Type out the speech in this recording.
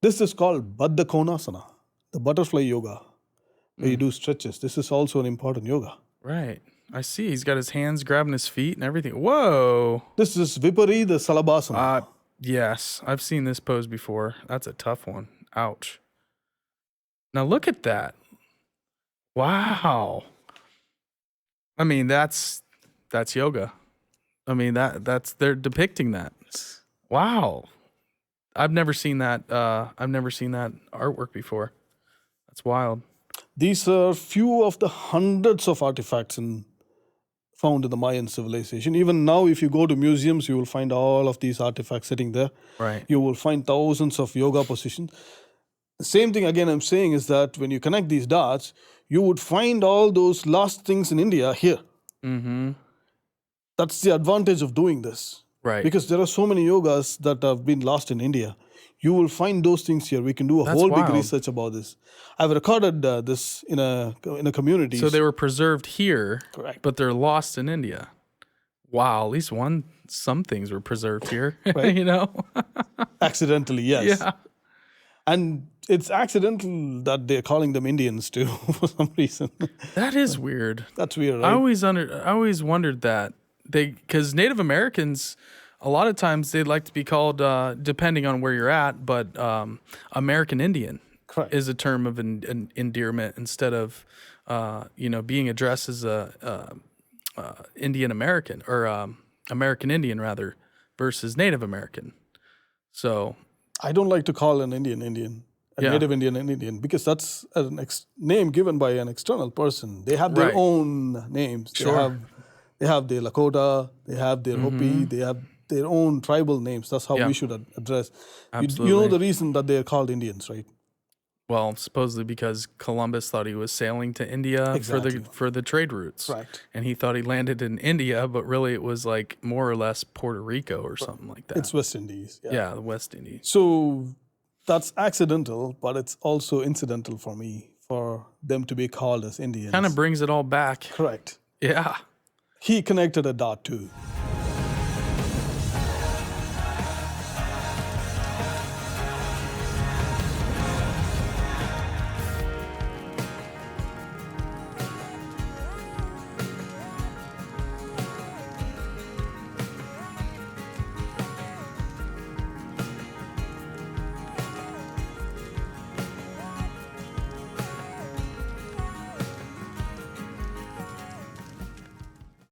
This is called Baddha Konasana, the butterfly yoga, where you do stretches. This is also an important yoga. Right. I see. He's got his hands grabbing his feet and everything. Whoa. This is Viparita Salabhasana. Yes. I've seen this pose before. That's a tough one. Ouch. Now look at that. Wow. I mean, that's yoga. I mean, they're depicting that. Wow. I've never seen that. I've never seen that artwork before. That's wild. These are few of the hundreds of artifacts found in the Mayan civilization. Even now, if you go to museums, you will find all of these artifacts sitting there. Right. You will find thousands of yoga positions. The same thing, again, I'm saying is that when you connect these dots, you would find all those lost things in India here. Mm-hmm. That's the advantage of doing this. Right. Because there are so many yogas that have been lost in India. You will find those things here. We can do a whole big research about this. I've recorded this in a community. So they were preserved here, correct, but they're lost in India. Wow, at least some things were preserved here, right? You know? Accidentally, yes. Yeah. And it's accidental that they're calling them Indians too, for some reason. That is weird. That's weird, right? I always wondered that. Because Native Americans, a lot of times they'd like to be called, depending on where you're at, but American Indian correct, is a term of an endearment instead of, being addressed as a Indian American or American Indian rather versus Native American. So I don't like to call an Indian Native Indian an Indian, because that's a name given by an external person. They have their own names. Sure. They have their Lakota, they have their Hopi, they have their own tribal names. That's how we should address. Absolutely. You know the reason that they are called Indians, right? Well, supposedly because Columbus thought he was sailing to India for the trade routes. Right. And he thought he landed in India, but really it was like more or less Puerto Rico or something like that. It's West Indies. Yeah, the West Indies. So that's accidental, but it's also incidental for me, for them to be called as Indians. Kind of brings it all back. Correct. Yeah. He connected a dot too.